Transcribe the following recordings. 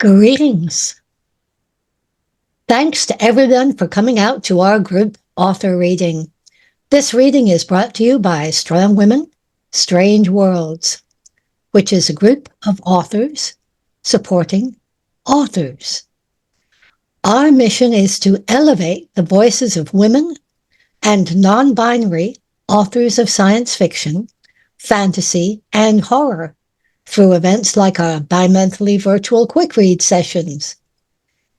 Greetings. Thanks to everyone for coming out to our group author reading. This reading is brought to you by Strong Women, Strange Worlds, which is a group of authors supporting authors. Our mission is to elevate the voices of women and non-binary authors of science fiction, fantasy, and horror through events like our bi-monthly virtual QuickRead sessions.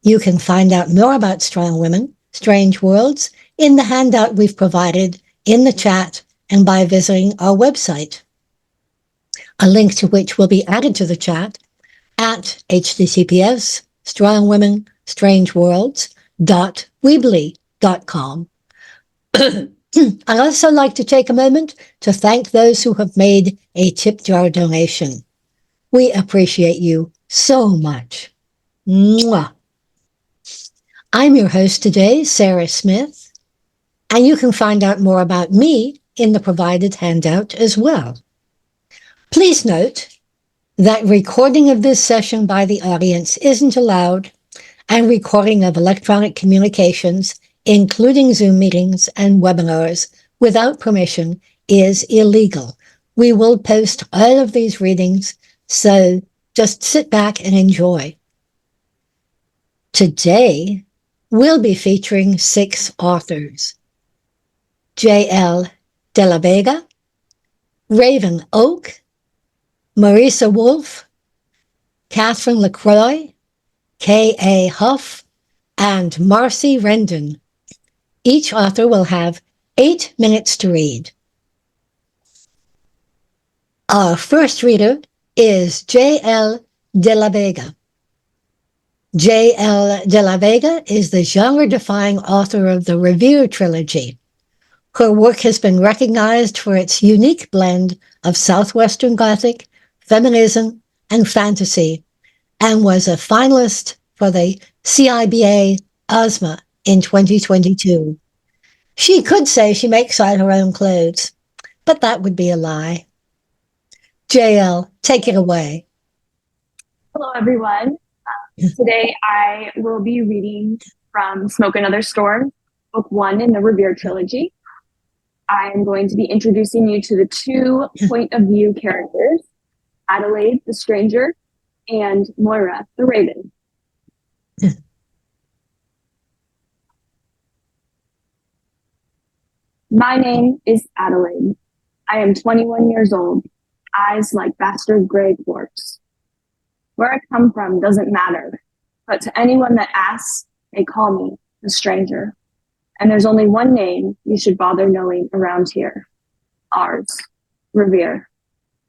You can find out more about Strong Women, Strange Worlds in the handout we've provided in the chat and by visiting our website, a link to which will be added to the chat at https://strongwomenstrangeworlds.weebly.com. I'd also like to take a moment to thank those who have made a tip jar donation. We appreciate you so much. Mwah. I'm your host today, Sarah Smith, and you can find out more about me in the provided handout as well. Please note that recording of this session by the audience isn't allowed, and recording of electronic communications, including Zoom meetings and webinars, without permission is illegal. We will post all of these readings, so just sit back and enjoy. Today, we'll be featuring 6 authors: J.L. Delavega, Raven Oak, Marisa Wolf, Catherine LaCroix, K.A. Hough, and Marcie Rendon. Each author will have 8 minutes to read. Our first reader is J.L. Delavega. J.L. Delavega is the genre-defying author of the Revere trilogy. Her work has been recognized for its unique blend of Southwestern Gothic, feminism, and fantasy, and was a finalist for the CIBA Ozma in 2022. She could say she makes all her own clothes, but that would be a lie. JL, take it away. Hello, everyone. Today I will be reading from Smoke Another Storm, Book 1 in the Revere trilogy. I am going to be introducing you to the 2 point of view characters, Adelaide, the stranger, and Moira, the raven. My name is Adelaide. I am 21 years old, eyes like bastard gray quartz. Where I come from doesn't matter, but to anyone that asks, they call me the stranger. And there's only one name you should bother knowing around here. Ours, Revere.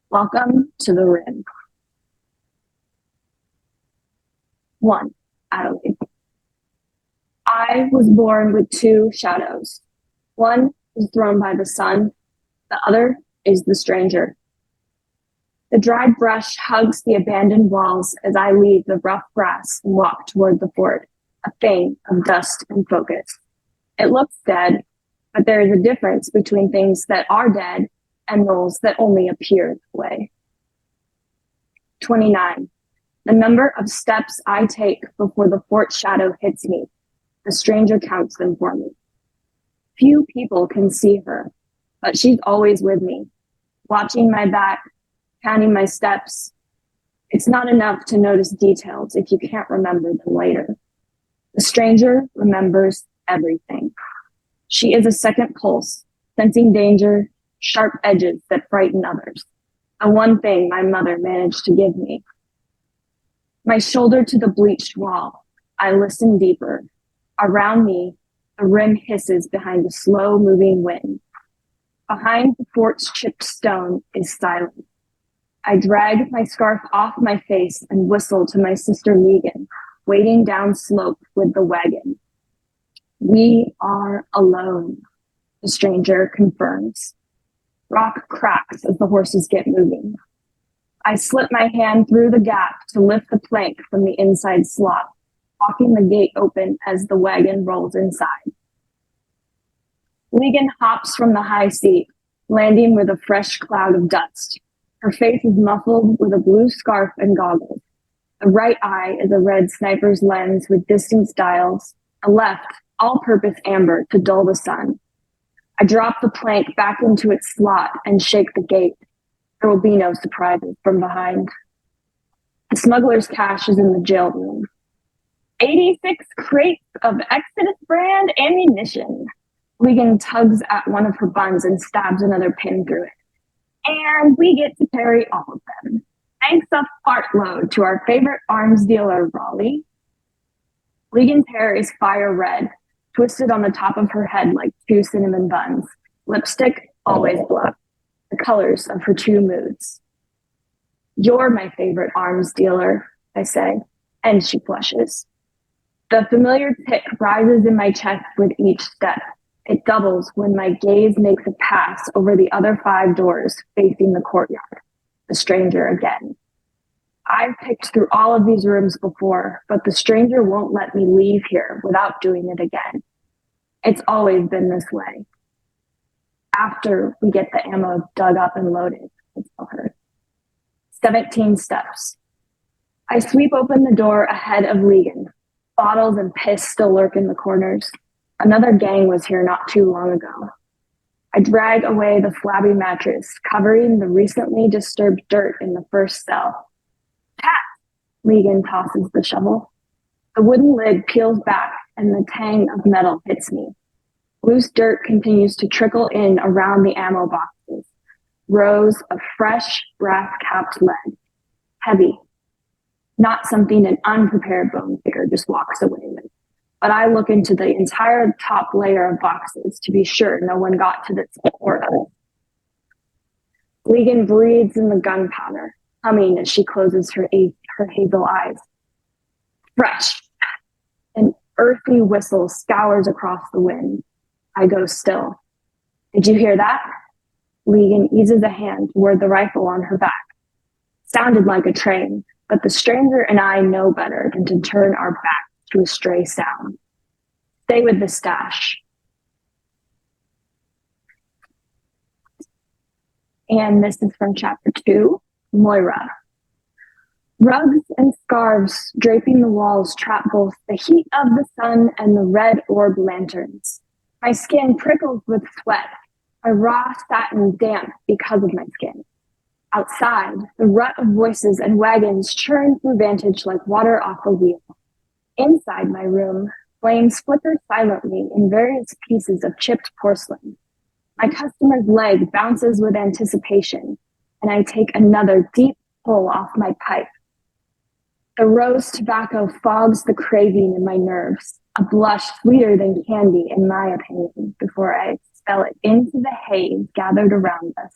Welcome to the Rim. 1. Adelaide. I was born with 2 shadows. One is thrown by the sun, the other is the stranger. The dried brush hugs the abandoned walls as I leave the rough grass and walk toward the fort, a thing of dust and focus. It looks dead, but there is a difference between things that are dead and those that only appear that way. 29. The number of steps I take before the fort shadow hits me. The stranger counts them for me. Few people can see her, but she's always with me, watching my back, counting my steps. It's not enough to notice details if you can't remember them later. The stranger remembers everything. She is a second pulse, sensing danger, sharp edges that frighten others. The one thing my mother managed to give me. My shoulder to the bleached wall, I listen deeper. Around me, the rim hisses behind a slow-moving wind. Behind the fort's chipped stone is silence. I drag my scarf off my face and whistle to my sister Megan, waiting down slope with the wagon. We are alone, the stranger confirms. Rock cracks as the horses get moving. I slip my hand through the gap to lift the plank from the inside slot, walking the gate open as the wagon rolls inside. Megan hops from the high seat, landing with a fresh cloud of dust. Her face is muffled with a blue scarf and goggles. The right eye is a red sniper's lens with distance dials, a left, all-purpose amber to dull the sun. I drop the plank back into its slot and shake the gate. There will be no surprises from behind. The smuggler's cache is in the jail room. 86 crates of Exodus brand ammunition. Regan tugs at one of her buns and stabs another pin through it. And we get to carry all of them. Thanks a fartload to our favorite arms dealer, Raleigh. Regan's hair is fire red, twisted on the top of her head like two cinnamon buns. Lipstick, always black. The colors of her two moods. You're my favorite arms dealer, I say, and she flushes. The familiar tick rises in my chest with each step. It doubles when my gaze makes a pass over the other 5 doors facing the courtyard. The stranger again. I've picked through all of these rooms before, but the stranger won't let me leave here without doing it again. It's always been this way. After we get the ammo dug up and loaded, I tell her. 17 steps. I sweep open the door ahead of Regan. Bottles and piss still lurk in the corners. Another gang was here not too long ago. I drag away the flabby mattress, covering the recently disturbed dirt in the first cell. Cat! Regan tosses the shovel. The wooden lid peels back, and the tang of metal hits me. Loose dirt continues to trickle in around the ammo boxes. Rows of fresh, brass-capped lead. Heavy. Not something an unprepared bone picker just walks away with. But I look into the entire top layer of boxes to be sure no one got to this before us. Regan breathes in the gunpowder, humming as she closes her hazel eyes. Fresh. An earthy whistle scours across the wind. I go still. Did you hear that? Regan eases a hand toward the rifle on her back. Sounded like a train, but the stranger and I know better than to turn our back to a stray sound. Stay with the stash. And this is from chapter 2, Moira. Rugs and scarves draping the walls trap both the heat of the sun and the red orb lanterns. My skin prickles with sweat, a raw satin damp because of my skin. Outside, the rut of voices and wagons churn through Vantage like water off a wheel. Inside my room, flames flicker silently in various pieces of chipped porcelain. My customer's leg bounces with anticipation, and I take another deep pull off my pipe. The rose tobacco fogs the craving in my nerves, a blush sweeter than candy, in my opinion, before I expel it into the haze gathered around us.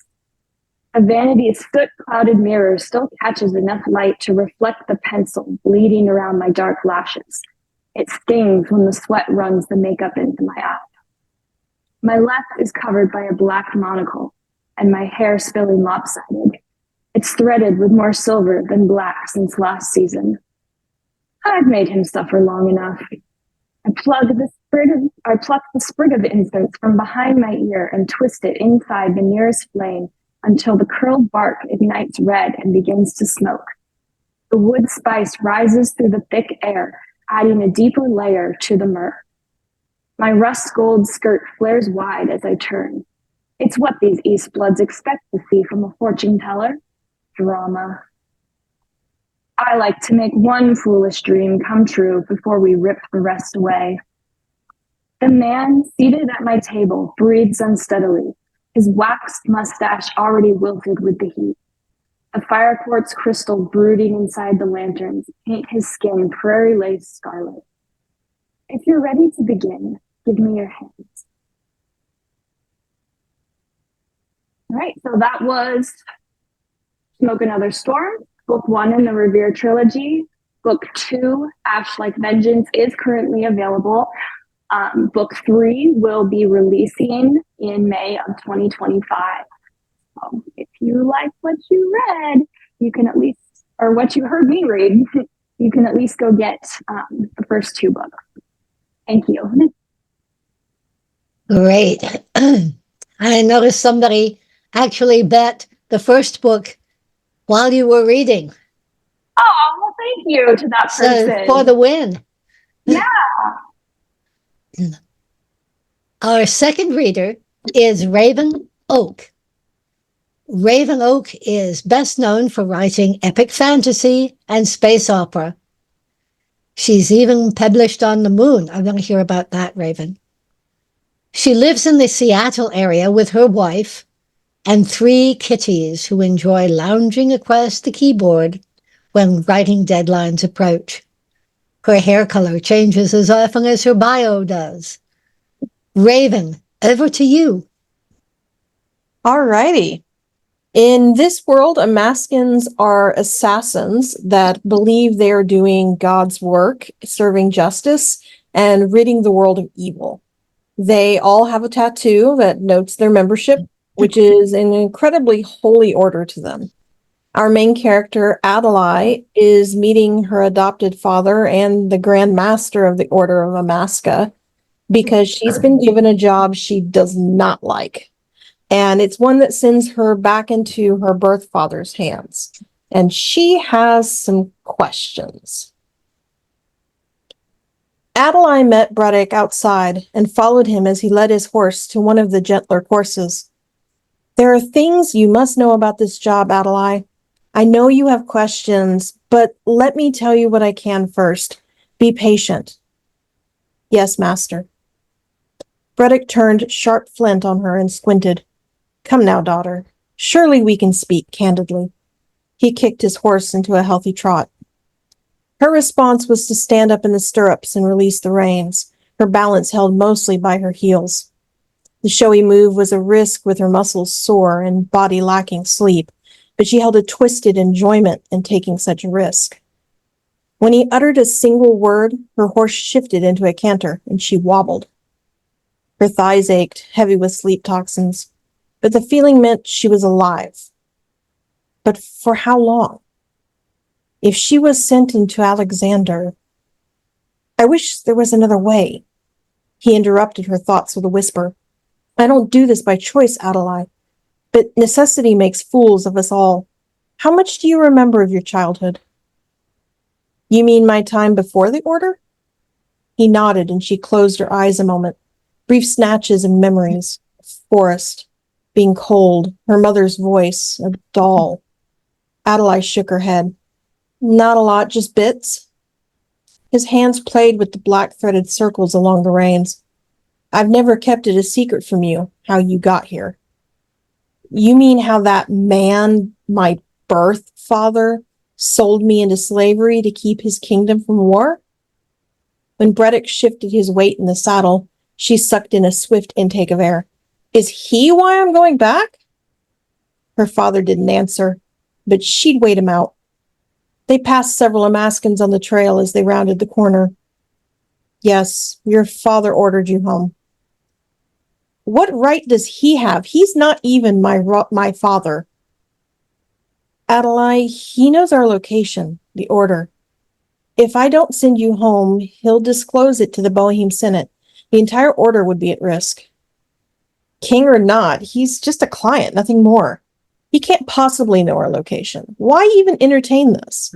A vanity's soot-clouded mirror still catches enough light to reflect the pencil bleeding around my dark lashes. It stings when the sweat runs the makeup into my eye. My left is covered by a black monocle, and my hair spilling lopsided. It's threaded with more silver than black since last season. I've made him suffer long enough. I pluck the sprig of incense from behind my ear and twist it inside the nearest flame until the curled bark ignites red and begins to smoke. The wood spice rises through the thick air, adding a deeper layer to the myrrh. My rust gold skirt flares wide as I turn. It's what these East Bloods expect to see from a fortune teller. Drama. I like to make one foolish dream come true before we rip the rest away. The man seated at my table breathes unsteadily, his waxed mustache already wilted with the heat. The fire quartz crystal brooding inside the lanterns paint his skin prairie lace scarlet. If you're ready to begin, give me your hands. All right, so that was Smoke Another Storm, book 1 in the Revere trilogy. Book 2, Ash Like Vengeance, is currently available. Book 3 will be releasing in May of 2025. So if you like what you read, you can at least, or what you heard me read, you can at least go get the first 2 books. Thank you. Great. I noticed somebody actually bet the first book while you were reading. Oh, thank you to that person. So for the win. Yeah. Our second reader is Raven Oak. Raven Oak is best known for writing epic fantasy and space opera. She's even published on the moon. I want to hear about that, Raven. She lives in the Seattle area with her wife and 3 kitties who enjoy lounging across the keyboard when writing deadlines approach. Her hair color changes as often as her bio does. Raven, over to you. All righty. In this world, Amaskins are assassins that believe they are doing God's work, serving justice, and ridding the world of evil. They all have a tattoo that notes their membership, which is an incredibly holy order to them. Our main character, Adelaide, is meeting her adopted father and the Grand Master of the Order of Amaska because she's been given a job she does not like. And it's one that sends her back into her birth father's hands. And she has some questions. Adeline met Braddock outside and followed him as he led his horse to one of the gentler courses. There are things you must know about this job, Adeline. I know you have questions, but let me tell you what I can first. Be patient. Yes, master. Braddock turned sharp flint on her and squinted. Come now, daughter. Surely we can speak candidly. He kicked his horse into a healthy trot. Her response was to stand up in the stirrups and release the reins, her balance held mostly by her heels. The showy move was a risk with her muscles sore and body lacking sleep, but she held a twisted enjoyment in taking such a risk. When he uttered a single word, her horse shifted into a canter, and she wobbled. Her thighs ached, heavy with sleep toxins, but the feeling meant she was alive. But for how long? If she was sent into Alexander... I wish there was another way. He interrupted her thoughts with a whisper. I don't do this by choice, Adelaide, but necessity makes fools of us all. How much do you remember of your childhood? You mean my time before the order? He nodded, and she closed her eyes a moment. Brief snatches of memories. Forest. Being cold. Her mother's voice. A doll. Adelaide shook her head. Not a lot, just bits. His hands played with the black threaded circles along the reins. I've never kept it a secret from you, how you got here. You mean how that man, my birth father, sold me into slavery to keep his kingdom from war? When Braddock shifted his weight in the saddle, she sucked in a swift intake of air. Is he why I'm going back? Her father didn't answer, but she'd wait him out. They passed several Amaskins on the trail as they rounded the corner. Yes, your father ordered you home. What right does he have? He's not even my father. Adelaide, he knows our location, the order. If I don't send you home, he'll disclose it to the Boheme Senate. The entire order would be at risk. King or not, he's just a client, nothing more. He can't possibly know our location. Why even entertain this?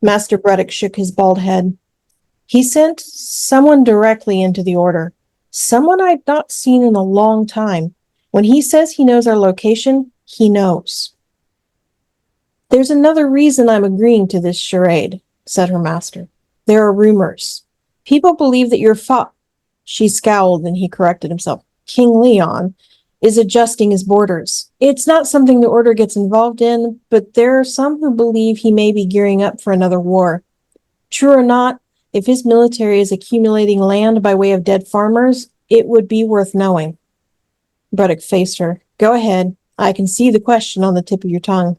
Master Braddock shook his bald head. He sent someone directly into the order. Someone I'd not seen in a long time. When he says he knows our location, he knows. There's another reason I'm agreeing to this charade, said her master. There are rumors. People believe that your She scowled and he corrected himself. King Leon is adjusting his borders. It's not something the order gets involved in, but there are some who believe he may be gearing up for another war. True or not, if his military is accumulating land by way of dead farmers, it would be worth knowing. Braddock faced her. Go ahead. I can see the question on the tip of your tongue.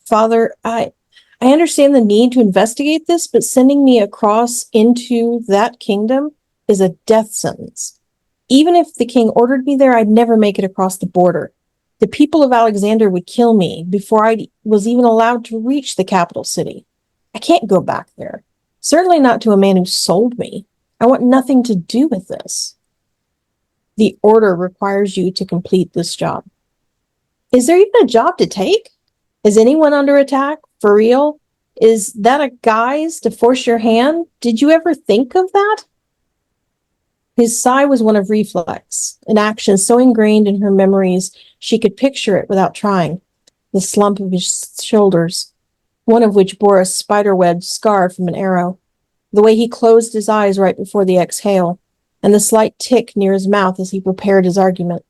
Father, I understand the need to investigate this, but sending me across into that kingdom is a death sentence. Even if the king ordered me there, I'd never make it across the border. The people of Alexander would kill me before I was even allowed to reach the capital city. I can't go back there. Certainly not to a man who sold me. I want nothing to do with this. The order requires you to complete this job. Is there even a job to take? Is anyone under attack? For real? Is that a guise to force your hand? Did you ever think of that? His sigh was one of reflex, an action so ingrained in her memories she could picture it without trying. The slump of his shoulders, one of which bore a spiderweb scar from an arrow, the way he closed his eyes right before the exhale, and the slight tick near his mouth as he prepared his argument.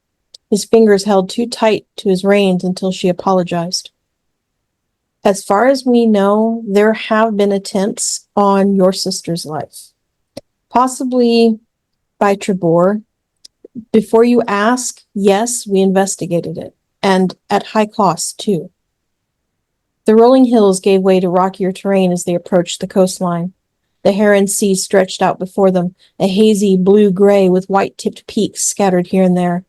His fingers held too tight to his reins until she apologized. As far as we know, there have been attempts on your sister's life. Possibly by Trebor. Before you ask, yes, we investigated it, and at high cost, too. The rolling hills gave way to rockier terrain as they approached the coastline. The Heron Sea stretched out before them, a hazy blue-gray with white-tipped peaks scattered here and there.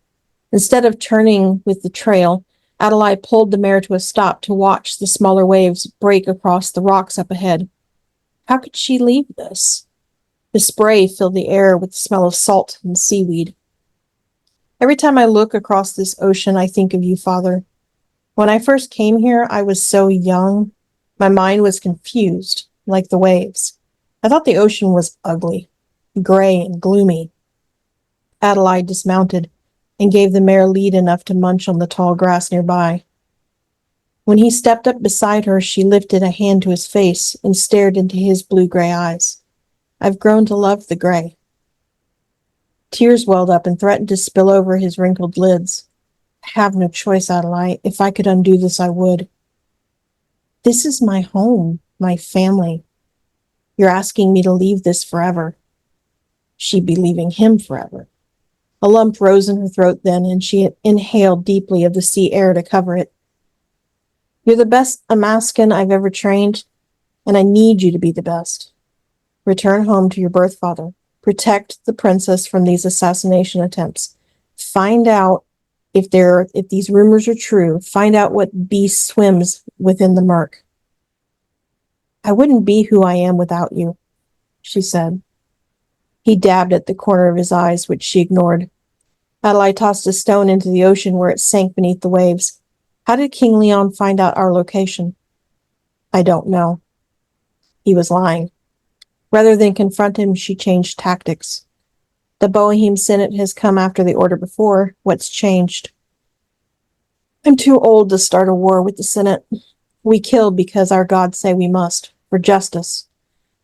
Instead of turning with the trail, Adelaide pulled the mare to a stop to watch the smaller waves break across the rocks up ahead. How could she leave this? The spray filled the air with the smell of salt and seaweed. Every time I look across this ocean, I think of you, Father. When I first came here, I was so young. My mind was confused, like the waves. I thought the ocean was ugly, gray and gloomy. Adelaide dismounted and gave the mare lead enough to munch on the tall grass nearby. When he stepped up beside her, she lifted a hand to his face and stared into his blue-gray eyes. I've grown to love the gray. Tears welled up and threatened to spill over his wrinkled lids. I have no choice, Adelaide. If I could undo this, I would. This is my home, my family. You're asking me to leave this forever. She'd be leaving him forever. A lump rose in her throat then, and she inhaled deeply of the sea air to cover it. You're the best Amaskan I've ever trained, and I need you to be the best. Return home to your birth father. Protect the princess from these assassination attempts. Find out if these rumors are true. Find out what beast swims within the murk. I wouldn't be who I am without you, she said. He dabbed at the corner of his eyes, which she ignored. Adelaide tossed a stone into the ocean where it sank beneath the waves. How did King Leon find out our location? I don't know. He was lying. Rather than confront him, she changed tactics. The Boheme Senate has come after the order before. What's changed? I'm too old to start a war with the Senate. We kill because our gods say we must, for justice.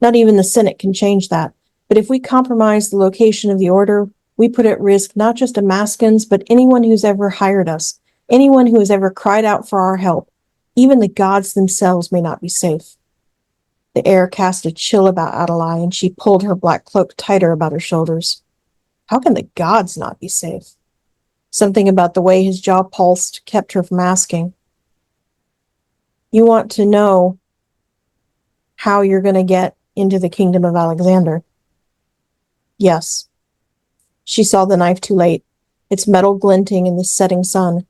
Not even the Senate can change that. But if we compromise the location of the order, we put at risk not just Amaskans, but anyone who's ever hired us, anyone who has ever cried out for our help. Even the gods themselves may not be safe. The air cast a chill about Adelaide, and she pulled her black cloak tighter about her shoulders. How can the gods not be safe? Something about the way his jaw pulsed kept her from asking. You want to know how you're going to get into the kingdom of Alexander? Yes. She saw the knife too late, its metal glinting in the setting sun.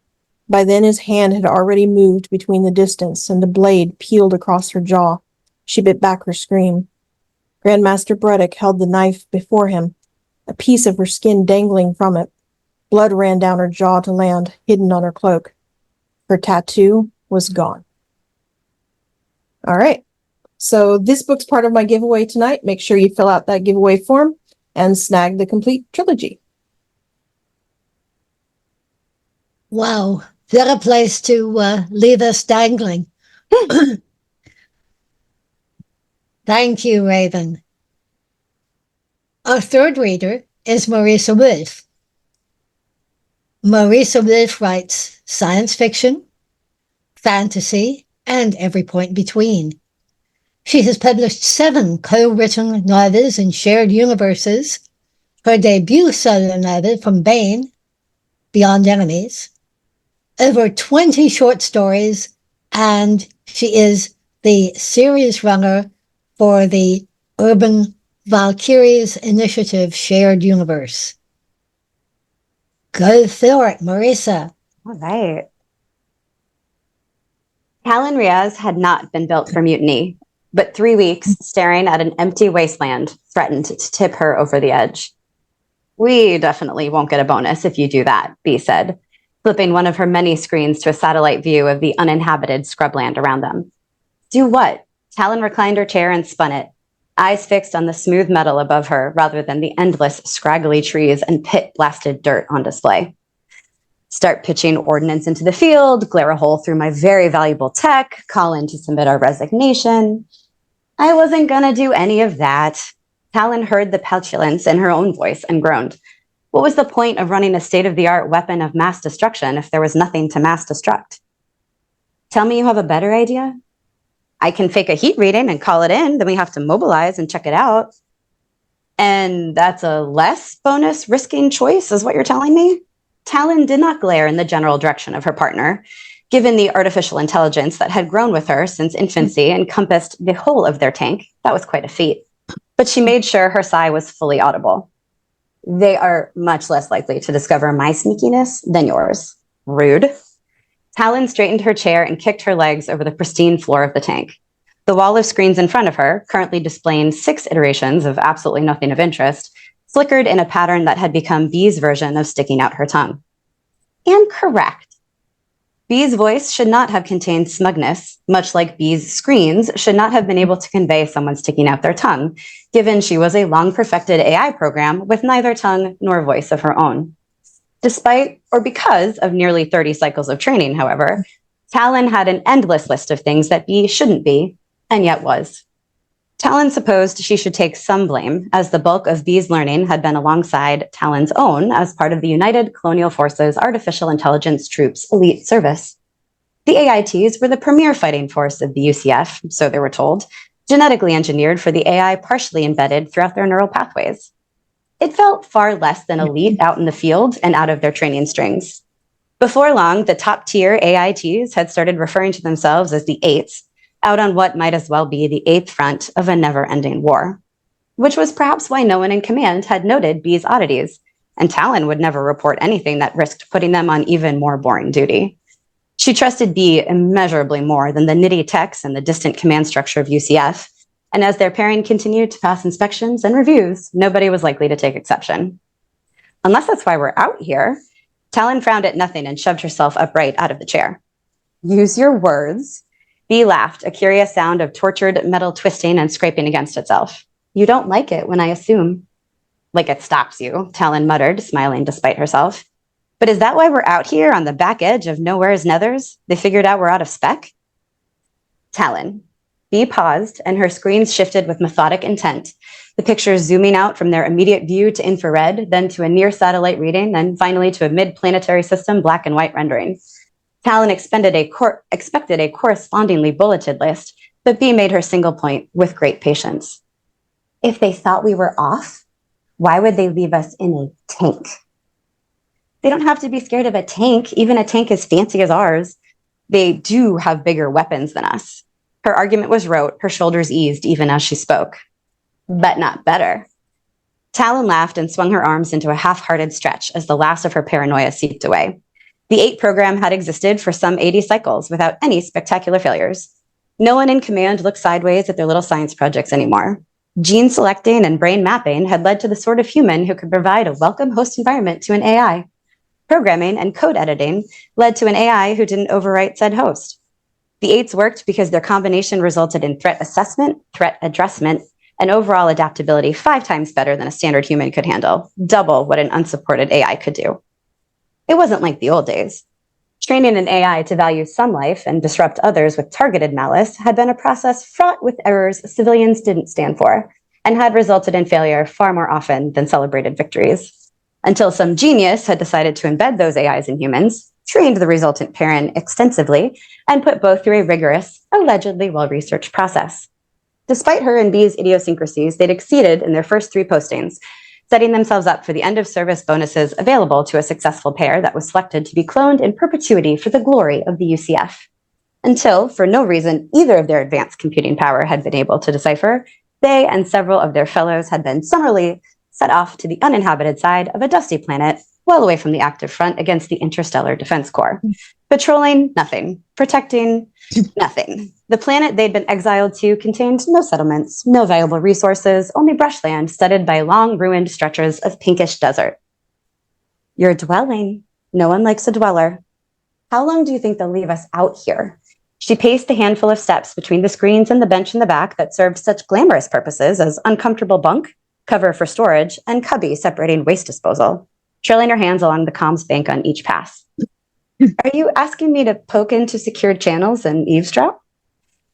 By then his hand had already moved between the distance, and the blade peeled across her jaw. She bit back her scream. Grandmaster Breddick held the knife before him, a piece of her skin dangling from it. Blood ran down her jaw to land, hidden on her cloak. Her tattoo was gone. All right. So this book's part of my giveaway tonight. Make sure you fill out that giveaway form and snag the complete trilogy. Wow. What a place to leave us dangling. Thank you, Raven. Our third reader is Marisa Wolf. Marisa Wolf writes science fiction, fantasy, and every point between. She has published 7 co-written novels in shared universes, her debut solo novel From Bane, Beyond Enemies, over 20 short stories, and she is the series runner for the Urban Valkyries Initiative Shared Universe. Go for it, Marisa. All right. Callan Riaz had not been built for mutiny, but 3 weeks staring at an empty wasteland threatened to tip her over the edge. We definitely won't get a bonus if you do that, Bee said, flipping one of her many screens to a satellite view of the uninhabited scrubland around them. Do what? Talon reclined her chair and spun it, eyes fixed on the smooth metal above her rather than the endless, scraggly trees and pit-blasted dirt on display. Start pitching ordnance into the field, glare a hole through my very valuable tech, call in to submit our resignation. I wasn't gonna do any of that. Talon heard the petulance in her own voice and groaned. What was the point of running a state-of-the-art weapon of mass destruction if there was nothing to mass destruct? Tell me you have a better idea? I can fake a heat reading and call it in, then we have to mobilize and check it out. And that's a less bonus risking choice, is what you're telling me? Talon did not glare in the general direction of her partner. Given the artificial intelligence that had grown with her since infancy and encompassed the whole of their tank, that was quite a feat. But she made sure her sigh was fully audible. They are much less likely to discover my sneakiness than yours. Rude. Talon straightened her chair and kicked her legs over the pristine floor of the tank. The wall of screens in front of her, currently displaying 6 iterations of absolutely nothing of interest, flickered in a pattern that had become Bee's version of sticking out her tongue. And correct. Bee's voice should not have contained smugness, much like Bee's screens should not have been able to convey someone sticking out their tongue, given she was a long-perfected AI program with neither tongue nor voice of her own. Despite, or because of nearly 30 cycles of training, however, Talon had an endless list of things that Bee shouldn't be, and yet was. Talon supposed she should take some blame, as the bulk of Bee's learning had been alongside Talon's own as part of the United Colonial Forces Artificial Intelligence Troops Elite Service. The AITs were the premier fighting force of the UCF, so they were told, genetically engineered for the AI partially embedded throughout their neural pathways. It felt far less than elite out in the field and out of their training strings. Before long, the top-tier AITs had started referring to themselves as the Eights, out on what might as well be the 8th front of a never-ending war, which was perhaps why no one in command had noted Bee's oddities, and Talon would never report anything that risked putting them on even more boring duty. She trusted Bee immeasurably more than the nitty techs and the distant command structure of UCF, and as their pairing continued to pass inspections and reviews, nobody was likely to take exception. Unless that's why we're out here. Talon frowned at nothing and shoved herself upright out of the chair. Use your words. Bee laughed, a curious sound of tortured metal twisting and scraping against itself. You don't like it when I assume. Like it stops you, Talon muttered, smiling despite herself. But is that why we're out here on the back edge of nowhere's nethers? They figured out we're out of spec? Talon. Bee paused, and her screens shifted with methodic intent, the pictures zooming out from their immediate view to infrared, then to a near-satellite reading, and finally to a mid-planetary system black and white rendering. Talon expected a correspondingly bulleted list, but Bee made her single point with great patience. If they thought we were off, why would they leave us in a tank? They don't have to be scared of a tank, even a tank as fancy as ours. They do have bigger weapons than us. Her argument was rote, her shoulders eased even as she spoke. But not better. Talon laughed and swung her arms into a half-hearted stretch as the last of her paranoia seeped away. The 8 program had existed for some 80 cycles without any spectacular failures. No one in command looked sideways at their little science projects anymore. Gene selecting and brain mapping had led to the sort of human who could provide a welcome host environment to an AI. Programming and code editing led to an AI who didn't overwrite said host. The 8s worked because their combination resulted in threat assessment, threat addressment, and overall adaptability 5 times better than a standard human could handle, double what an unsupported AI could do. It wasn't like the old days. Training an AI to value some life and disrupt others with targeted malice had been a process fraught with errors civilians didn't stand for, and had resulted in failure far more often than celebrated victories. Until some genius had decided to embed those AIs in humans, trained the resultant parent extensively, and put both through a rigorous, allegedly well-researched process. Despite her and Bee's idiosyncrasies, they'd exceeded in their first 3 postings, setting themselves up for the end-of-service bonuses available to a successful pair that was selected to be cloned in perpetuity for the glory of the UCF. Until, for no reason either of their advanced computing power had been able to decipher, they and several of their fellows had been summarily set off to the uninhabited side of a dusty planet, well away from the active front against the Interstellar Defense Corps. Patrolling, nothing. Protecting, nothing. The planet they'd been exiled to contained no settlements, no valuable resources, only brushland studded by long ruined stretches of pinkish desert. You're dwelling. No one likes a dweller. How long do you think they'll leave us out here? She paced a handful of steps between the screens and the bench in the back that served such glamorous purposes as uncomfortable bunk, cover for storage, and cubby separating waste disposal, trailing her hands along the comms bank on each pass. Are you asking me to poke into secured channels and eavesdrop?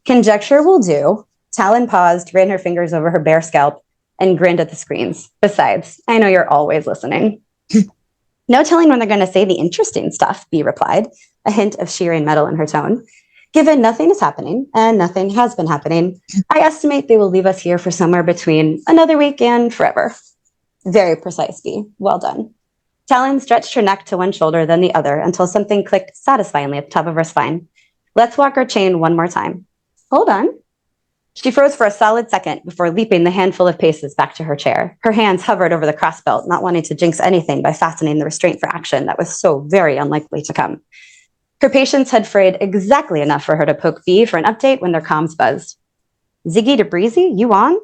Conjecture will do. Talon paused, ran her fingers over her bare scalp, and grinned at the screens. Besides, I know you're always listening. No telling when they're going to say the interesting stuff, Bee replied, a hint of shearing metal in her tone. Given nothing is happening, and nothing has been happening, I estimate they will leave us here for somewhere between another week and forever. Very precise, Bee. Well done. Talon stretched her neck to one shoulder, then the other, until something clicked satisfyingly at the top of her spine. Let's walk our chain one more time. Hold on. She froze for a solid second before leaping the handful of paces back to her chair. Her hands hovered over the crossbelt, not wanting to jinx anything by fastening the restraint for action that was so very unlikely to come. Her patience had frayed exactly enough for her to poke Bee for an update when their comms buzzed. Ziggy to Breezy, you on?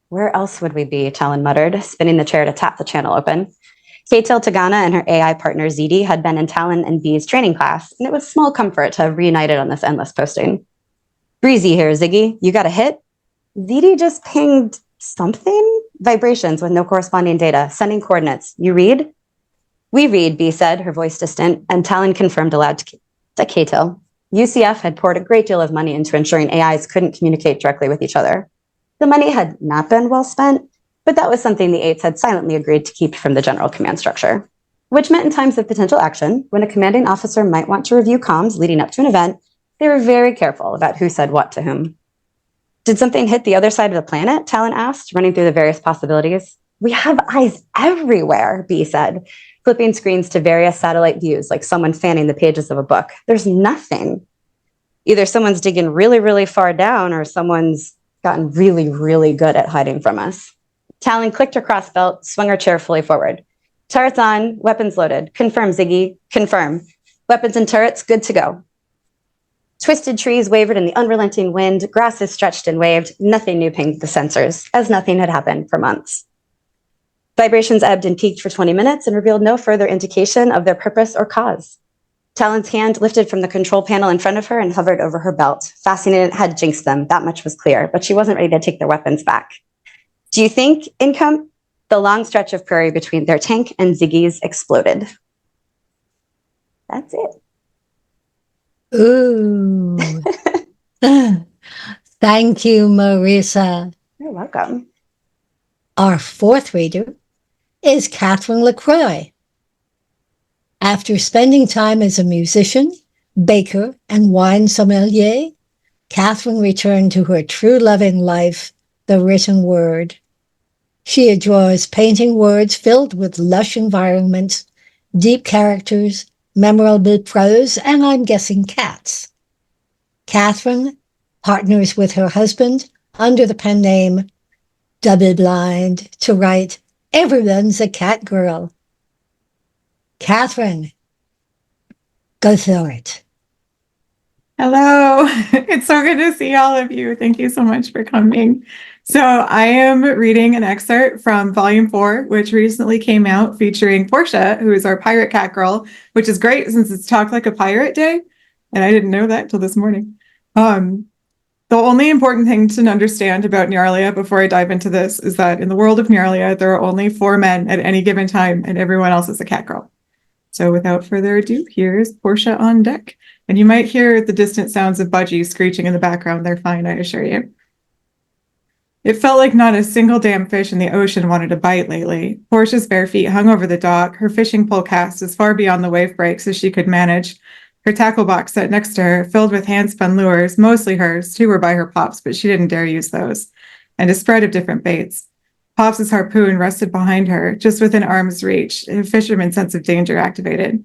Where else would we be? Talon muttered, spinning the chair to tap the channel open. Keitel Tagana and her AI partner Zidi had been in Talon and Bee's training class, and it was small comfort to have reunited on this endless posting. Breezy here, Ziggy. You got a hit? Zidi just pinged something? Vibrations with no corresponding data, sending coordinates. You read? We read, Bee said, her voice distant, and Talon confirmed aloud to Keitel. UCF had poured a great deal of money into ensuring AIs couldn't communicate directly with each other. The money had not been well spent, but that was something the Eights had silently agreed to keep from the general command structure, which meant in times of potential action, when a commanding officer might want to review comms leading up to an event, they were very careful about who said what to whom. Did something hit the other side of the planet? Talon asked, running through the various possibilities. We have eyes everywhere, Bee said, flipping screens to various satellite views like someone fanning the pages of a book. There's nothing. Either someone's digging really, really far down or someone's gotten really, really good at hiding from us. Talon clicked her crossbelt, swung her chair fully forward. Turrets on, weapons loaded. Confirm, Ziggy. Confirm. Weapons and turrets, good to go. Twisted trees wavered in the unrelenting wind, grasses stretched and waved, nothing new pinged the sensors, as nothing had happened for months. Vibrations ebbed and peaked for 20 minutes and revealed no further indication of their purpose or cause. Talon's hand lifted from the control panel in front of her and hovered over her belt. Fastening it had jinxed them, that much was clear, but she wasn't ready to take their weapons back. Do you think, income? The long stretch of prairie between their tank and Ziggy's exploded. That's it. Ooh. Thank you, Marisa. You're welcome. Our fourth reader is Catherine LaCroix. After spending time as a musician, baker, and wine sommelier, Catherine returned to her true loving life, the written word. She adores painting words filled with lush environments, deep characters, memorable prose, and I'm guessing cats. Catherine partners with her husband under the pen name Double Blind to write Everyone's a Cat Girl. Catherine, go for it. Hello. It's so good to see all of you. Thank you so much for coming. So I am reading an excerpt from Volume 4, which recently came out featuring Portia, who is our pirate cat girl, which is great since it's Talk Like a Pirate Day. And I didn't know that until this morning. The only important thing to understand about Nyarlia before I dive into this is that in the world of Nyarlia, there are only 4 men at any given time, and everyone else is a cat girl. So without further ado, here's Portia on deck. And you might hear the distant sounds of budgies screeching in the background. They're fine, I assure you. It felt like not a single damn fish in the ocean wanted to bite lately. Portia's bare feet hung over the dock, her fishing pole cast as far beyond the wave breaks as she could manage. Her tackle box set next to her, filled with hand-spun lures, mostly hers. 2 were by her pops, but she didn't dare use those. And a spread of different baits. Pops' harpoon rested behind her, just within arm's reach, a fisherman's sense of danger activated.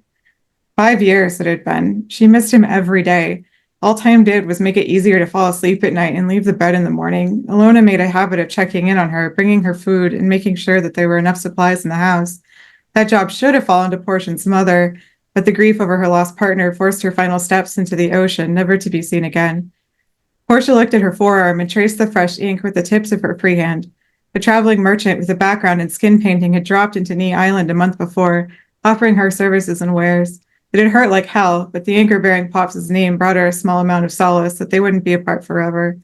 5 years it had been. She missed him every day. All time did was make it easier to fall asleep at night and leave the bed in the morning. Alona made a habit of checking in on her, bringing her food, and making sure that there were enough supplies in the house. That job should have fallen to Portia's mother, but the grief over her lost partner forced her final steps into the ocean, never to be seen again. Portia looked at her forearm and traced the fresh ink with the tips of her freehand. A traveling merchant with a background in skin painting had dropped into Knee Island a month before, offering her services and wares. It had hurt like hell, but the anchor bearing Pops' name brought her a small amount of solace that they wouldn't be apart forever.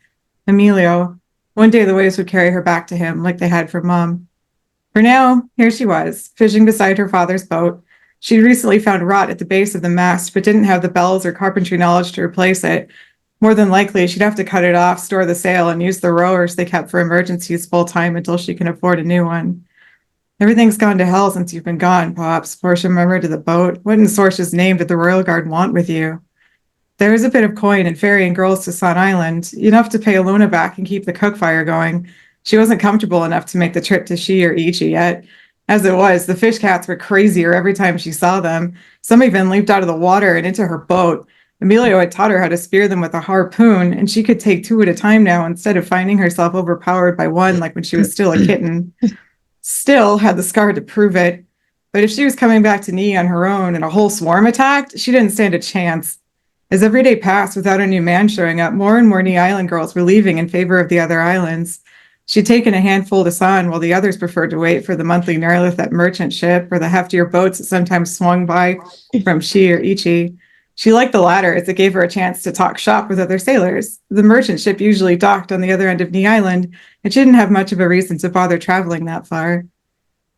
Emilio. One day the waves would carry her back to him like they had for Mom. For now, here she was, fishing beside her father's boat. She'd recently found rot at the base of the mast, but didn't have the bells or carpentry knowledge to replace it. More than likely, she'd have to cut it off, store the sail, and use the rowers they kept for emergencies full-time until she can afford a new one. Everything's gone to hell since you've been gone, Pops, Portia murmured to the boat. What in Sorce's name did the Royal Guard want with you? There was a bit of coin in ferrying girls to Sun Island, enough to pay Alona back and keep the cook fire going. She wasn't comfortable enough to make the trip to She or Ichi yet. As it was, the fish cats were crazier every time she saw them. Some even leaped out of the water and into her boat. Emilio had taught her how to spear them with a harpoon, and she could take 2 at a time now instead of finding herself overpowered by one like when she was still a kitten. Still had the scar to prove it, but if she was coming back to Ni on her own and a whole swarm attacked, she didn't stand a chance. As every day passed without a new man showing up, more and more Ni Island girls were leaving in favor of the other islands. She'd taken a handful to San, while the others preferred to wait for the monthly Nerlithet merchant ship or the heftier boats that sometimes swung by from She or Ichi. She liked the latter as it gave her a chance to talk shop with other sailors. The merchant ship usually docked on the other end of Ni Island, and she didn't have much of a reason to bother traveling that far.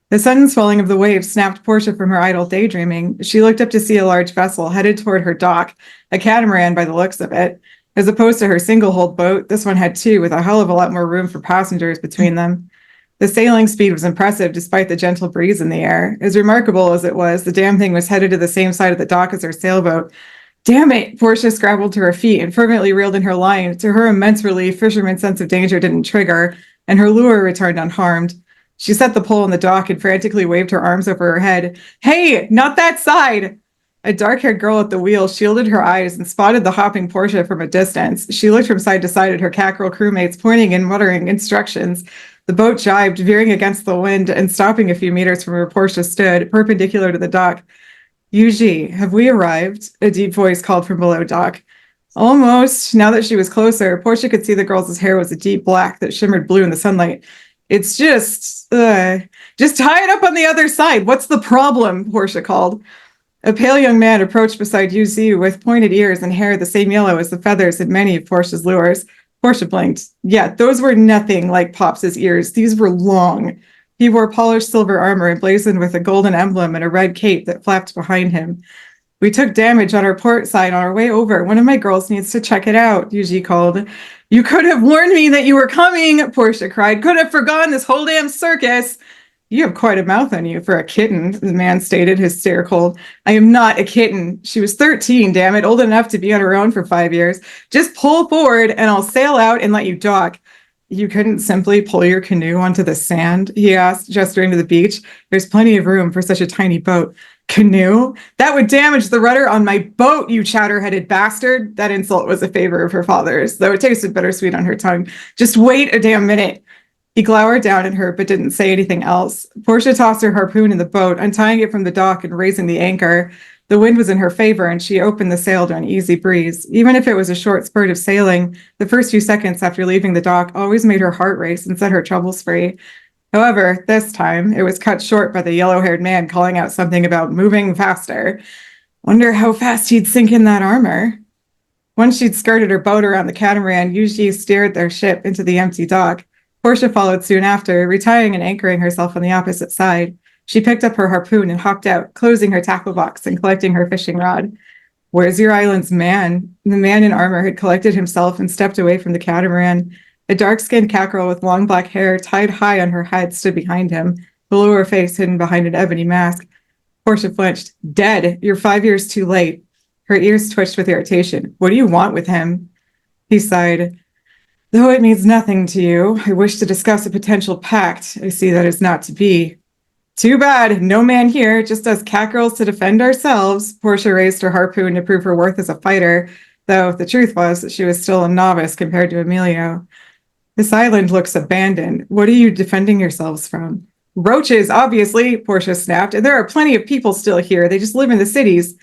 The sudden swelling of the waves snapped Portia from her idle daydreaming. She looked up to see a large vessel headed toward her dock, a catamaran by the looks of it. As opposed to her single-hulled boat, this one had 2 with a hell of a lot more room for passengers between them. The sailing speed was impressive despite the gentle breeze in the air. As remarkable as it was, the damn thing was headed to the same side of the dock as her sailboat. Damn it! Portia scrabbled to her feet and fervently reeled in her line. To her immense relief, fisherman's sense of danger didn't trigger, and her lure returned unharmed. She set the pole on the dock and frantically waved her arms over her head. Hey, not that side! A dark-haired girl at the wheel shielded her eyes and spotted the hopping Portia from a distance. She looked from side to side at her cackerel crewmates, pointing and muttering instructions. The boat jibed, veering against the wind and stopping a few meters from where Portia stood, perpendicular to the dock. Yuji, have we arrived? A deep voice called from below dock. Almost. Now that she was closer, Portia could see the girl's hair was a deep black that shimmered blue in the sunlight. It's just tie it up on the other side. What's the problem? Portia called. A pale young man approached beside Yuzi with pointed ears and hair the same yellow as the feathers in many of Portia's lures. Portia blinked. Yeah, those were nothing like Pops' ears. These were long. He wore polished silver armor emblazoned with a golden emblem and a red cape that flapped behind him. We took damage on our port side on our way over. One of my girls needs to check it out, Yuji called. You could have warned me that you were coming, Portia cried. Could have forgone this whole damn circus. You have quite a mouth on you for a kitten, the man stated, hysterical. I am not a kitten. She was 13, damn it, old enough to be on her own for 5 years. Just pull forward and I'll sail out and let you dock. You couldn't simply pull your canoe onto the sand? He asked, gesturing to the beach. There's plenty of room for such a tiny boat. Canoe? That would damage the rudder on my boat, you chowder-headed bastard. That insult was a favor of her father's, though it tasted bittersweet on her tongue. Just wait a damn minute. He glowered down at her, but didn't say anything else. Portia tossed her harpoon in the boat, untying it from the dock and raising the anchor. The wind was in her favor, and she opened the sail to an easy breeze. Even if it was a short spurt of sailing, the first few seconds after leaving the dock always made her heart race and set her troubles free. However, this time, it was cut short by the yellow-haired man calling out something about moving faster. Wonder how fast he'd sink in that armor. Once she'd skirted her boat around the catamaran, Yuji steered their ship into the empty dock. Portia followed soon after, retiring and anchoring herself on the opposite side. She picked up her harpoon and hopped out, closing her tackle box and collecting her fishing rod. Where's your island's man? The man in armor had collected himself and stepped away from the catamaran. A dark-skinned cackerel with long black hair tied high on her head stood behind him, the lower face hidden behind an ebony mask. Portia flinched. Dead. You're 5 years too late. Her ears twitched with irritation. What do you want with him? He sighed. Though it means nothing to you, I wish to discuss a potential pact. I see that is not to be. Too bad. No man here, just us cackerels to defend ourselves. Portia raised her harpoon to prove her worth as a fighter, though the truth was that she was still a novice compared to Emilio. This island looks abandoned. What are you defending yourselves from? Roaches, obviously, Portia snapped. And there are plenty of people still here. They just live in the cities.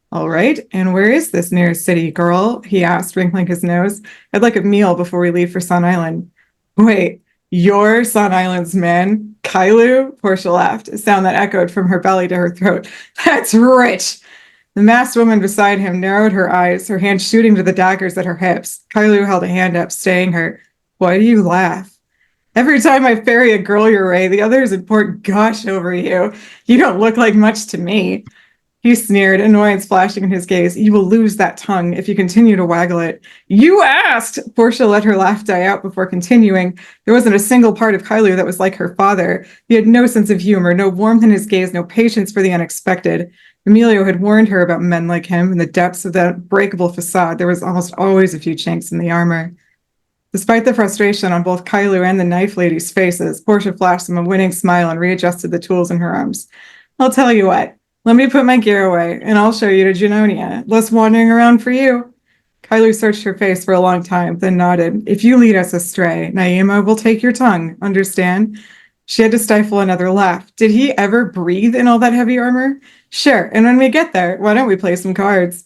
All right, and where is this nearest city, girl? He asked, wrinkling his nose. I'd like a meal before we leave for Sun Island. Wait, you're Sun Island's man? Kailu? Portia laughed, a sound that echoed from her belly to her throat. That's rich! The masked woman beside him narrowed her eyes, her hand shooting to the daggers at her hips. Kylo held a hand up, staying her. Why do you laugh? Every time I ferry a girl your way, the others import gush over you. You don't look like much to me. He sneered, annoyance flashing in his gaze. You will lose that tongue if you continue to waggle it. You asked! Portia let her laugh die out before continuing. There wasn't a single part of Kylo that was like her father. He had no sense of humor, no warmth in his gaze, no patience for the unexpected. Emilio had warned her about men like him. In the depths of that breakable facade, there was almost always a few chinks in the armor. Despite the frustration on both Kylo and the knife lady's faces, Portia flashed them a winning smile and readjusted the tools in her arms. I'll tell you what. Let me put my gear away, and I'll show you to Junonia. Less wandering around for you. Kylo searched her face for a long time, then nodded. If you lead us astray, Naima will take your tongue, understand? She had to stifle another laugh. Did he ever breathe in all that heavy armor? Sure, and when we get there, why don't we play some cards?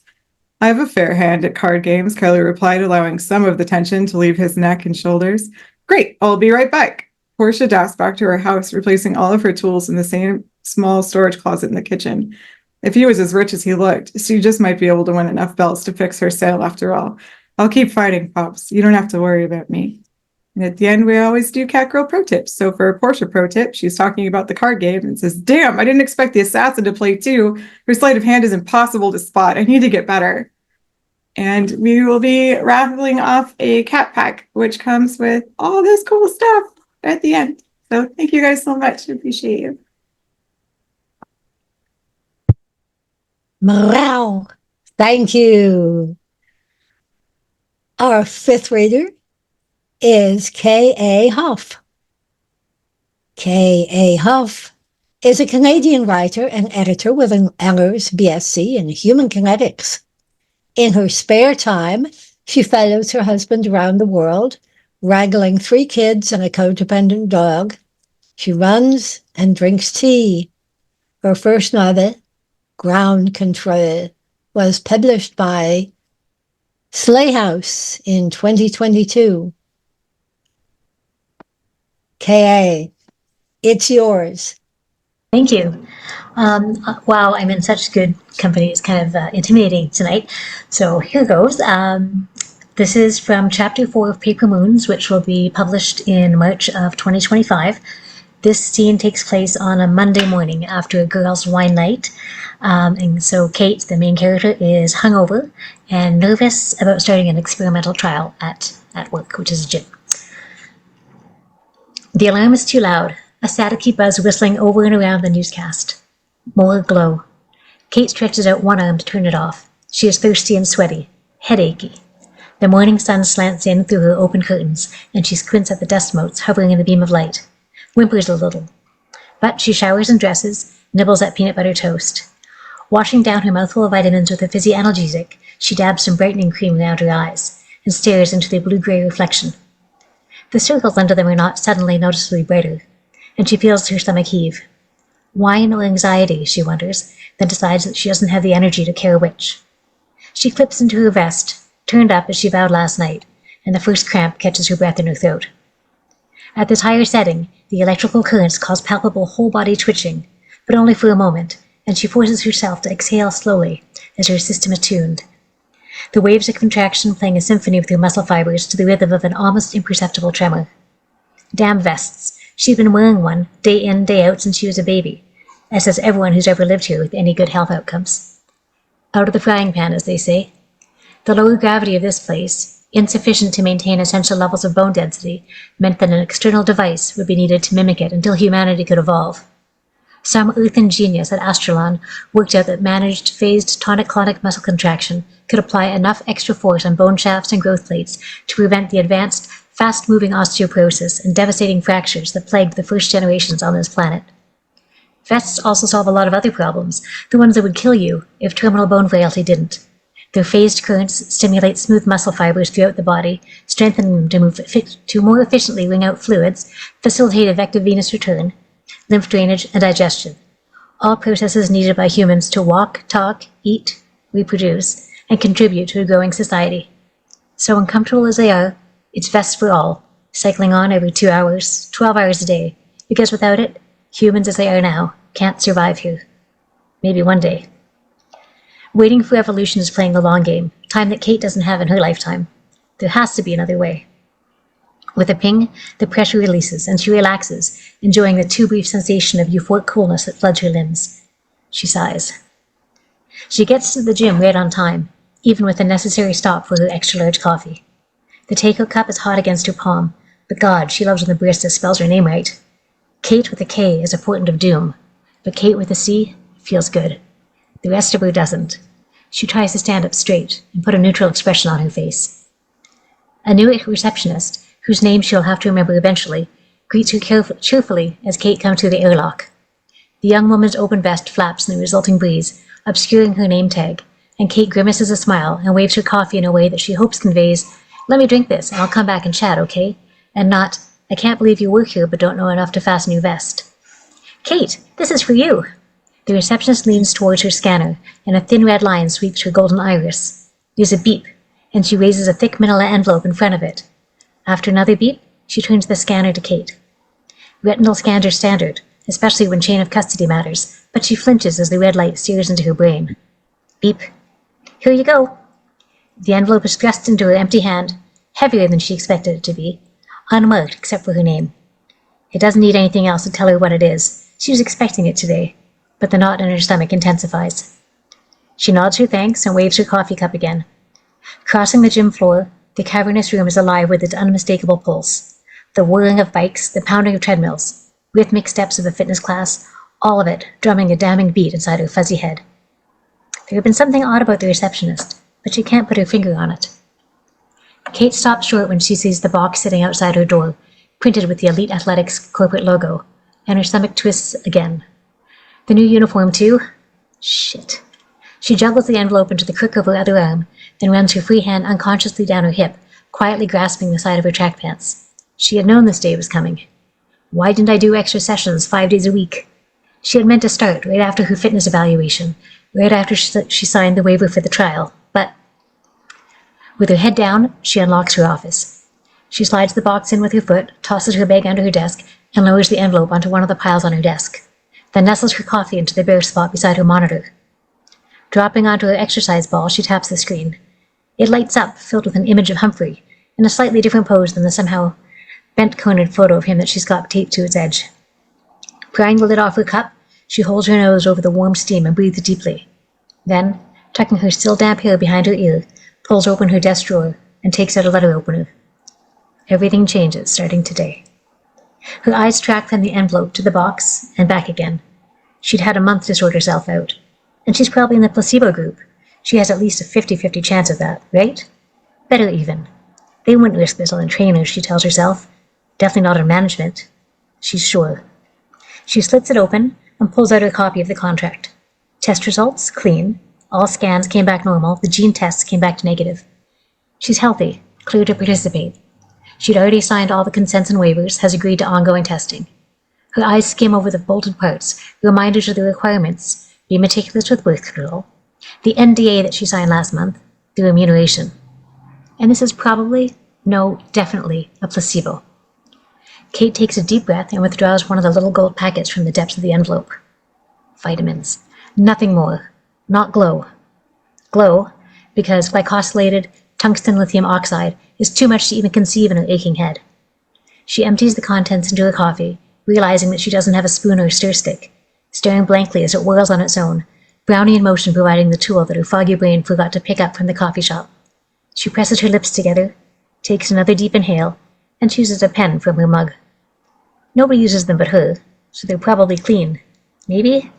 I have a fair hand at card games, Kylo replied, allowing some of the tension to leave his neck and shoulders. Great, I'll be right back. Portia dashed back to her house, replacing all of her tools in the same small storage closet in the kitchen. If he was as rich as he looked, she just might be able to win enough belts to fix her sale after all. I'll keep fighting, Pops. You don't have to worry about me. And at the end, we always do Catgirl pro tips. So for a Portia pro tip, she's talking about the card game and says, damn, I didn't expect the assassin to play too. Her sleight of hand is impossible to spot. I need to get better. And we will be raffling off a cat pack, which comes with all this cool stuff at the end. So thank you guys so much. I appreciate you. Meow. Thank you. Our fifth reader is K.A. Hough. K.A. Hough is a Canadian writer and editor with an honors BSc in human kinetics. In her spare time, she follows her husband around the world, wrangling 3 kids and a codependent dog. She runs and drinks tea. Her first novel, Ground Control, was published by Slay House in 2022. K.A., it's yours. Thank you. Wow, I'm in such good company. It's kind of intimidating tonight. So here goes. This is from Chapter 4 of Paper Moons, which will be published in March of 2025. This scene takes place on a Monday morning after a girls' wine night. And so Kate, the main character, is hungover and nervous about starting an experimental trial at work, which is a gym. The alarm is too loud, a staticky buzz whistling over and around the newscast. More glow. Kate stretches out one arm to turn it off. She is thirsty and sweaty, headachy. The morning sun slants in through her open curtains, and she squints at the dust motes hovering in the beam of light, whimpers a little. But she showers and dresses, nibbles at peanut butter toast. Washing down her mouthful of vitamins with a fizzy analgesic, she dabs some brightening cream around her eyes and stares into their blue-gray reflection. The circles under them are not suddenly noticeably brighter, and she feels her stomach heave. Wine or anxiety, she wonders, then decides that she doesn't have the energy to care which. She flips into her vest, turned up as she vowed last night, and the first cramp catches her breath in her throat. At this higher setting, the electrical currents cause palpable whole-body twitching, but only for a moment, and she forces herself to exhale slowly as her system is tuned. The waves of contraction playing a symphony with her muscle fibers to the rhythm of an almost imperceptible tremor. Damn vests. She's been wearing one, day in, day out, since she was a baby, as has everyone who's ever lived here with any good health outcomes. Out of the frying pan, as they say. The lower gravity of this place, insufficient to maintain essential levels of bone density, meant that an external device would be needed to mimic it until humanity could evolve. Some earthen genius at Astralon worked out that managed phased tonic-clonic muscle contraction could apply enough extra force on bone shafts and growth plates to prevent the advanced, fast-moving osteoporosis and devastating fractures that plagued the first generations on this planet. Vests also solve a lot of other problems, the ones that would kill you if terminal bone frailty didn't. Their phased currents stimulate smooth muscle fibers throughout the body, strengthening them to more efficiently wring out fluids, facilitate effective venous return, lymph drainage, and digestion, all processes needed by humans to walk, talk, eat, reproduce, and contribute to a growing society. So uncomfortable as they are, it's vests for all, cycling on every 2 hours, 12 hours a day, because without it, humans as they are now can't survive here. Maybe one day. Waiting for evolution is playing the long game, time that Kate doesn't have in her lifetime. There has to be another way. With a ping, the pressure releases, and she relaxes, enjoying the too brief sensation of euphoric coolness that floods her limbs. She sighs. She gets to the gym right on time, even with a necessary stop for her extra-large coffee. The take-out cup is hot against her palm, but God, she loves when the barista spells her name right. Kate with a K is a portent of doom, but Kate with a C feels good. The rest of her doesn't. She tries to stand up straight and put a neutral expression on her face. A new receptionist, whose name she'll have to remember eventually, greets her cheerfully as Kate comes through the airlock. The young woman's open vest flaps in the resulting breeze, obscuring her name tag, and Kate grimaces a smile and waves her coffee in a way that she hopes conveys, "Let me drink this and I'll come back and chat, okay?" And not, "I can't believe you work here but don't know enough to fasten your vest." "Kate, this is for you." The receptionist leans towards her scanner, and a thin red line sweeps her golden iris. There's a beep, and she raises a thick manila envelope in front of it. After another beep, she turns the scanner to Kate. Retinal scans are standard, especially when chain of custody matters, but she flinches as the red light sears into her brain. Beep. "Here you go." The envelope is thrust into her empty hand, heavier than she expected it to be, unmarked except for her name. It doesn't need anything else to tell her what it is. She was expecting it today, but the knot in her stomach intensifies. She nods her thanks and waves her coffee cup again. Crossing the gym floor, the cavernous room is alive with its unmistakable pulse. The whirring of bikes, the pounding of treadmills, rhythmic steps of a fitness class, all of it drumming a damning beat inside her fuzzy head. There had been something odd about the receptionist, but she can't put her finger on it. Kate stops short when she sees the box sitting outside her door, printed with the Elite Athletics corporate logo, and her stomach twists again. The new uniform, too? Shit. She juggles the envelope into the crook of her other arm, then runs her free hand unconsciously down her hip, quietly grasping the side of her track pants. She had known this day was coming. Why didn't I do extra sessions 5 days a week? She had meant to start right after her fitness evaluation, right after she signed the waiver for the trial, but... With her head down, she unlocks her office. She slides the box in with her foot, tosses her bag under her desk, and lowers the envelope onto one of the piles on her desk, then nestles her coffee into the bare spot beside her monitor. Dropping onto her exercise ball, she taps the screen. It lights up, filled with an image of Humphrey, in a slightly different pose than the somehow bent-cornered photo of him that she's got taped to its edge. Prying the lid off her cup, she holds her nose over the warm steam and breathes deeply. Then, tucking her still damp hair behind her ear, pulls open her desk drawer and takes out a letter opener. Everything changes starting today. Her eyes track from the envelope to the box and back again. She'd had a month to sort herself out. And she's probably in the placebo group. She has at least a 50-50 chance of that, right? Better even. They wouldn't risk this on trainers, she tells herself. Definitely not on management. She's sure. She slits it open and pulls out her copy of the contract. Test results, clean. All scans came back normal. The gene tests came back negative. She's healthy, clear to participate. She'd already signed all the consents and waivers, has agreed to ongoing testing. Her eyes skim over the bolted parts, reminders of the requirements. Be meticulous with birth control. The NDA that she signed last month, the remuneration. And this is probably, no, definitely, a placebo. Kate takes a deep breath and withdraws one of the little gold packets from the depths of the envelope. Vitamins. Nothing more. Not glow. Glow, because glycosylated tungsten lithium oxide is too much to even conceive in her aching head. She empties the contents into her coffee, realizing that she doesn't have a spoon or a stir stick, staring blankly as it whirls on its own, brownie in motion providing the tool that her foggy brain forgot to pick up from the coffee shop. She presses her lips together, takes another deep inhale, and chooses a pen from her mug. Nobody uses them but her, so they're probably clean. Maybe?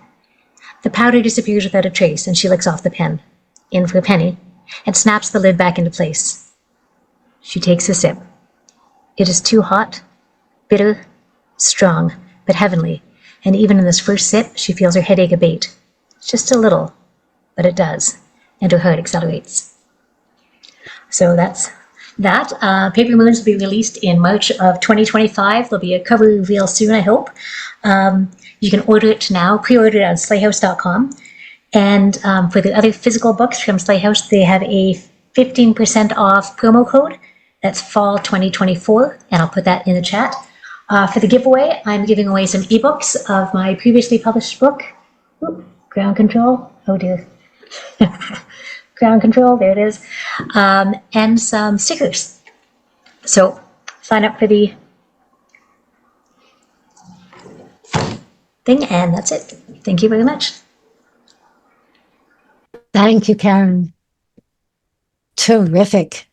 The powder disappears without a trace, and she licks off the pen, in for a penny, and snaps the lid back into place. She takes a sip. It is too hot, bitter, strong, but heavenly, and even in this first sip, she feels her headache abate. Just a little, but it does, and her heart accelerates. So that's that. Paper Moons will be released in March of 2025. There'll be a cover reveal soon, I hope. You can order it now, pre-order it on slayhouse.com. And for the other physical books from Slayhouse, they have a 15% off promo code. That's fall 2024, and I'll put that in the chat. For the giveaway, I'm giving away some ebooks of my previously published book, Ground Control. Oh dear. Ground control, there it is. And some stickers. So sign up for the thing, and that's it. Thank you very much. Thank you, Karen. Terrific.